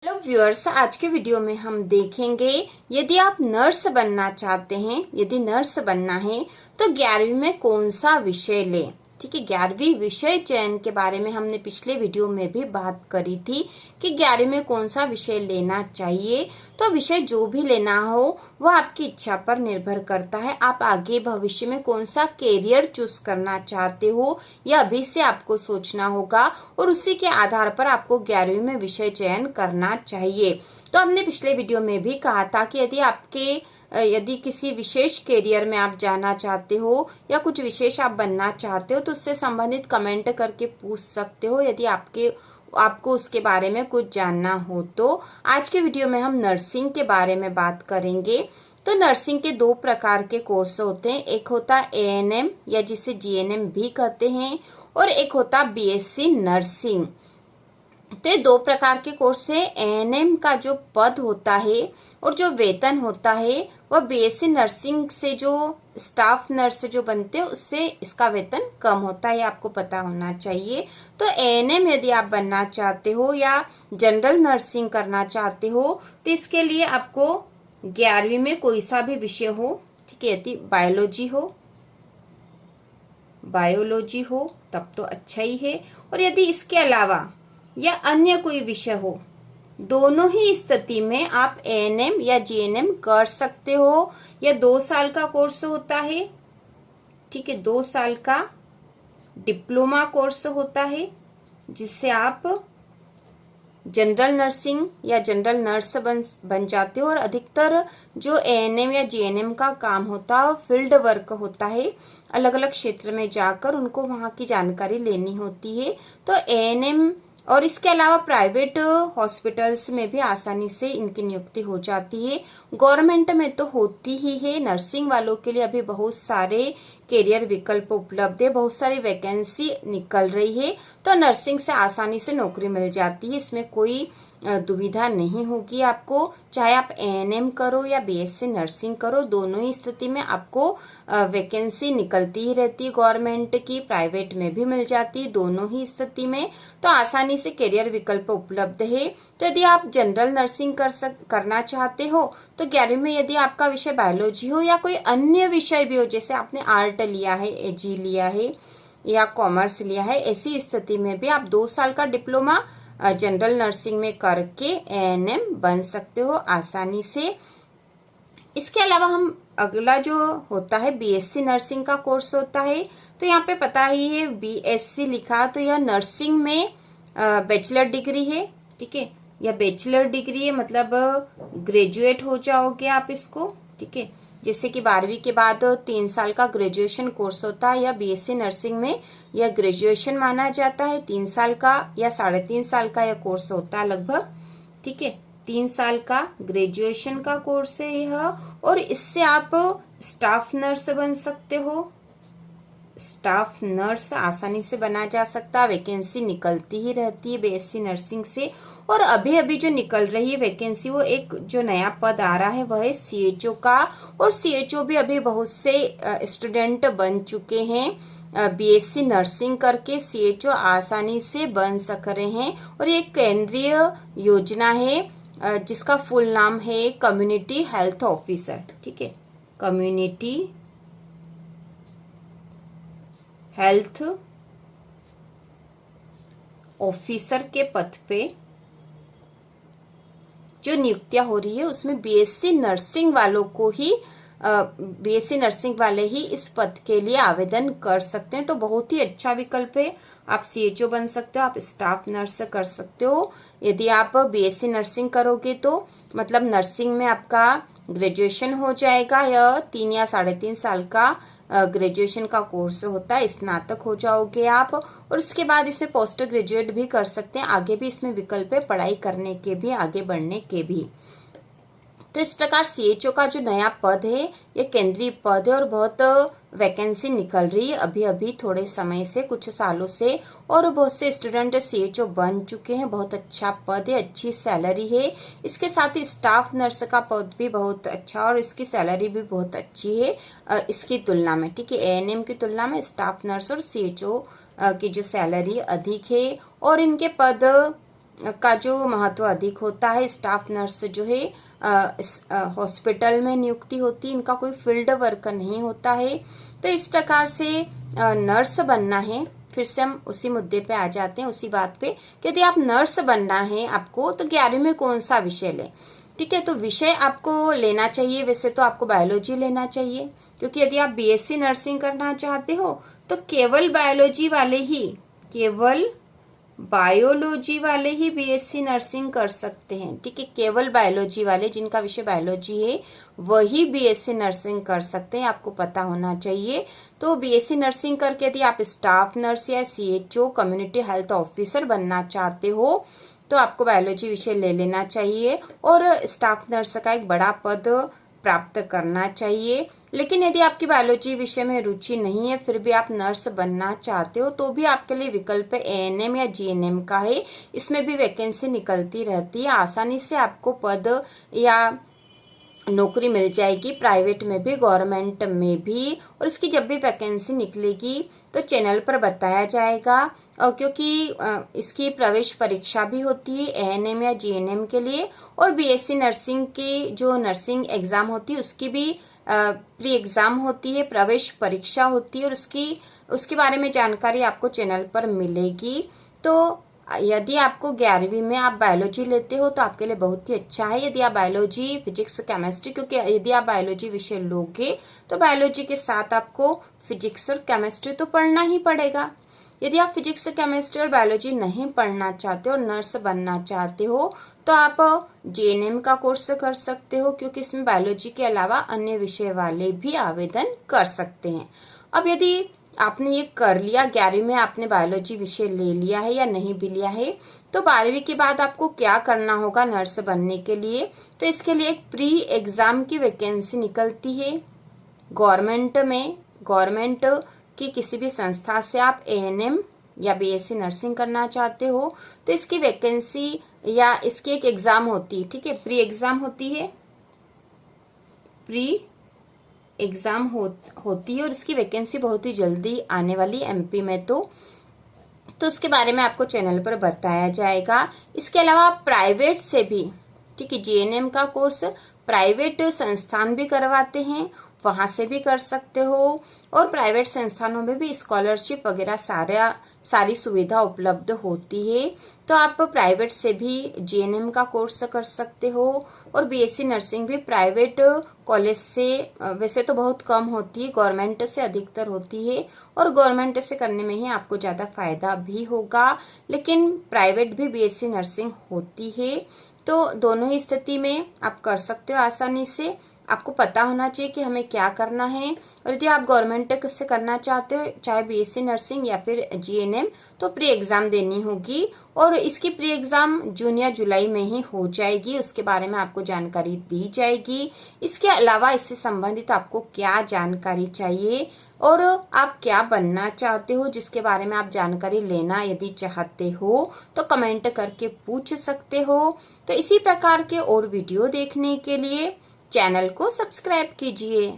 Hello viewers, आज के video में हम देखेंगे यदि आप नर्स बनना चाहते हैं, यदि नर्स बनना है तो 11वीं में कौन सा विषय लें। ठीक है, 11वीं विषय चयन के बारे में हमने पिछले वीडियो में भी बात करी थी कि 11वीं में कौन सा विषय लेना चाहिए। तो विषय जो भी लेना हो वो आपकी इच्छा पर निर्भर करता है। आप आगे भविष्य में कौन सा कैरियर चूज करना चाहते हो यह अभी से आपको सोचना होगा और उसी के आधार पर आपको 11वीं में विषय चयन करना चाहिए। तो हमने पिछले वीडियो में भी कहा था कि यदि किसी विशेष कैरियर में आप जाना चाहते हो या कुछ विशेष आप बनना चाहते हो तो उससे संबंधित कमेंट करके पूछ सकते हो यदि आपको उसके बारे में कुछ जानना हो। तो आज के वीडियो में हम नर्सिंग के बारे में बात करेंगे। तो नर्सिंग के दो प्रकार के कोर्स होते हैं, एक होता एएनएम या जिसे जीएनएम भी कहते हैं और एक होता बीएससी नर्सिंग। तो ये दो प्रकार के कोर्स है। एएनएम का जो पद होता है और जो वेतन होता है वह बीएससी नर्सिंग से जो स्टाफ नर्स जो बनते हैं उससे इसका वेतन कम होता है, आपको पता होना चाहिए। तो एएनएम यदि आप बनना चाहते हो या जनरल नर्सिंग करना चाहते हो तो इसके लिए आपको 11वीं में कोई सा भी विषय हो, ठीक है, यदि बायोलॉजी हो तब तो अच्छा ही है, और यदि इसके अलावा या अन्य कोई विषय हो, दोनों ही स्थिति में आप एएनएम या जीएनएम कर सकते हो। यह 2 साल का कोर्स होता है, ठीक है, 2 साल का डिप्लोमा कोर्स होता है जिससे आप जनरल नर्सिंग या जनरल नर्स बन जाते हो। और अधिकतर जो एएनएम या जीएनएम का काम होता है फील्ड वर्क होता है, अलग अलग क्षेत्र में जाकर उनको वहां की जानकारी लेनी होती है। तो एएनएम और इसके अलावा प्राइवेट हॉस्पिटल्स में भी आसानी से इनकी नियुक्ति हो जाती है। गवर्नमेंट में तो होती ही है। नर्सिंग वालों के लिए अभी बहुत सारे कैरियर विकल्प उपलब्ध है, बहुत सारी वैकेंसी निकल रही है, तो नर्सिंग से आसानी से नौकरी मिल जाती है, इसमें कोई दुविधा नहीं होगी आपको। चाहे आप एएनएम करो या बीएससी नर्सिंग करो, दोनों ही स्थिति में आपको वैकेंसी निकलती ही रहती है, गवर्नमेंट की, प्राइवेट में भी मिल जाती है, दोनों ही स्थिति में तो आसानी से कैरियर विकल्प उपलब्ध है। तो यदि आप जनरल नर्सिंग करना चाहते हो तो 11वीं में यदि आपका विषय बायोलॉजी हो या कोई अन्य विषय भी हो, जैसे आपने आर्ट लिया है, एजी लिया है या कॉमर्स लिया है, ऐसी स्थिति में भी आप 2 साल का डिप्लोमा जनरल नर्सिंग में करके एएनएम बन सकते हो आसानी से। इसके अलावा हम अगला जो होता है बीएससी नर्सिंग का कोर्स होता है। तो यहाँ पे पता ही है बीएससी लिखा, तो यह नर्सिंग में बैचलर डिग्री है, ठीक है, या बैचलर डिग्री है मतलब ग्रेजुएट हो जाओगे आप इसको, ठीक है। जैसे कि 12वीं के बाद 3 साल का ग्रेजुएशन कोर्स होता है या बीएससी नर्सिंग में यह ग्रेजुएशन माना जाता है। 3 साल का या 3.5 साल का यह कोर्स होता है लगभग, ठीक है, 3 साल का ग्रेजुएशन का कोर्स है यह। और इससे आप स्टाफ नर्स बन सकते हो। स्टाफ नर्स आसानी से बना जा सकता है, वैकेंसी निकलती ही रहती है बीएससी नर्सिंग से। और अभी अभी जो निकल रही है वैकेंसी, वो एक जो नया पद आ रहा है वह है सीएचओ का, और सीएचओ भी अभी बहुत से स्टूडेंट बन चुके हैं। बीएससी नर्सिंग करके सीएचओ आसानी से बन सक रहे हैं। और ये केंद्रीय योजना है जिसका फुल नाम है कम्युनिटी हेल्थ ऑफिसर, ठीक है, कम्युनिटी हेल्थ ऑफिसर के पद पे जो नियुक्तियां हो रही है उसमें बीएससी नर्सिंग वालों को ही बीएससी नर्सिंग वाले ही इस पद के लिए आवेदन कर सकते हैं। तो बहुत ही अच्छा विकल्प है, आप सीएचओ बन सकते हो, आप स्टाफ नर्स कर सकते हो। यदि आप बीएससी नर्सिंग करोगे तो मतलब नर्सिंग में आपका ग्रेजुएशन हो जाएगा, या 3 या 3.5 साल का ग्रेजुएशन का कोर्स होता है, स्नातक हो जाओगे आप। और उसके बाद इसमें पोस्ट ग्रेजुएट भी कर सकते हैं, आगे भी इसमें विकल्प है पढ़ाई करने के भी, आगे बढ़ने के भी। तो इस प्रकार सीएचओ का जो नया पद है ये केंद्रीय पद है और बहुत वैकेंसी निकल रही है अभी अभी थोड़े समय से, कुछ सालों से, और बहुत से स्टूडेंट सीएचओ बन चुके हैं। बहुत अच्छा पद है, अच्छी सैलरी है। इसके साथ ही स्टाफ नर्स का पद भी बहुत अच्छा और इसकी सैलरी भी बहुत अच्छी है इसकी तुलना में, ठीक है, एएनएम की तुलना में स्टाफ नर्स और सीएचओ की जो सैलरी अधिक है। और इनके पद का जो महत्व अधिक होता है। स्टाफ नर्स जो है हॉस्पिटल में नियुक्ति होती है, इनका कोई फील्ड वर्क नहीं होता है। तो इस प्रकार से नर्स बनना है। फिर से हम उसी मुद्दे पे आ जाते हैं, उसी बात पे कि यदि आप नर्स बनना है आपको, तो 11वीं में कौन सा विषय लें। ठीक है, तो विषय आपको लेना चाहिए, वैसे तो आपको बायोलॉजी लेना चाहिए, क्योंकि यदि आप बीएससी नर्सिंग करना चाहते हो तो केवल बायोलॉजी वाले ही बीएससी नर्सिंग कर सकते हैं। ठीक है, केवल बायोलॉजी वाले, जिनका विषय बायोलॉजी है, वही बीएससी नर्सिंग कर सकते हैं, आपको पता होना चाहिए। तो बीएससी नर्सिंग करके यदि आप स्टाफ नर्स या सीएचओ कम्युनिटी हेल्थ ऑफिसर बनना चाहते हो तो आपको बायोलॉजी विषय ले लेना चाहिए और स्टाफ नर्स का एक बड़ा पद प्राप्त करना चाहिए। लेकिन यदि आपकी बायोलॉजी विषय में रुचि नहीं है, फिर भी आप नर्स बनना चाहते हो, तो भी आपके लिए विकल्प एएनएम या जीएनएम का है। इसमें भी वैकेंसी निकलती रहती है, आसानी से आपको पद या नौकरी मिल जाएगी, प्राइवेट में भी गवर्नमेंट में भी। और इसकी जब भी वैकेंसी निकलेगी तो चैनल पर बताया जाएगा, और क्योंकि इसकी प्रवेश परीक्षा भी होती है एएनएम या जीएनएम के लिए, और बीएससी नर्सिंग की जो नर्सिंग एग्जाम होती है उसकी भी प्री एग्जाम होती है, प्रवेश परीक्षा होती है, और उसके बारे में जानकारी आपको चैनल पर मिलेगी। तो यदि आपको 11वीं में आप बायोलॉजी लेते हो तो आपके लिए बहुत ही अच्छा है। यदि आप बायोलॉजी, फिजिक्स, केमिस्ट्री, क्योंकि यदि आप बायोलॉजी विषय लोगे तो बायोलॉजी के साथ आपको फिजिक्स और केमिस्ट्री तो पढ़ना ही पड़ेगा। यदि आप फिजिक्स, केमिस्ट्री और बायोलॉजी नहीं पढ़ना चाहते और नर्स बनना चाहते हो तो आप जीएनएम का कोर्स कर सकते हो, क्योंकि इसमें बायोलॉजी के अलावा अन्य विषय वाले भी आवेदन कर सकते हैं। अब यदि आपने ये कर लिया, 11वीं में आपने बायोलॉजी विषय ले लिया है या नहीं भी लिया है, तो 12वीं के बाद आपको क्या करना होगा नर्स बनने के लिए। तो इसके लिए एक प्री एग्जाम की वैकेंसी निकलती है गवर्नमेंट की किसी भी संस्था से। आप एएनएम या बीएससी नर्सिंग करना चाहते हो तो इसकी वैकेंसी या इसकी एक एग्जाम होती है। ठीक है, प्री एग्जाम होती है, होती है और इसकी वैकेंसी बहुत ही जल्दी आने वाली एमपी में। तो उसके बारे में आपको चैनल पर बताया जाएगा। इसके अलावा प्राइवेट से भी, ठीक है, जीएनएम का कोर्स प्राइवेट संस्थान भी करवाते हैं, वहां से भी कर सकते हो, और प्राइवेट संस्थानों में भी स्कॉलरशिप वगैरह सारी सुविधा उपलब्ध होती है। तो आप प्राइवेट से भी जीएनएम का कोर्स कर सकते हो, और बीएससी नर्सिंग भी प्राइवेट कॉलेज से वैसे तो बहुत कम होती है, गवर्नमेंट से अधिकतर होती है, और गवर्नमेंट से करने में ही आपको ज्यादा फायदा भी होगा। लेकिन प्राइवेट भी बीएससी नर्सिंग होती है, तो दोनों ही स्थिति में आप कर सकते हो आसानी से। आपको पता होना चाहिए कि हमें क्या करना है। और यदि आप गवर्नमेंट से करना चाहते हो, चाहे बीएससी नर्सिंग या फिर जीएनएम, तो प्री एग्जाम देनी होगी, और इसकी प्री एग्जाम जून या जुलाई में ही हो जाएगी। उसके बारे में आपको जानकारी दी जाएगी। इसके अलावा इससे संबंधित आपको क्या जानकारी चाहिए और आप क्या बनना चाहते हो, जिसके बारे में आप जानकारी लेना यदि चाहते हो तो कमेंट करके पूछ सकते हो। तो इसी प्रकार के और वीडियो देखने के लिए चैनल को सब्सक्राइब कीजिए।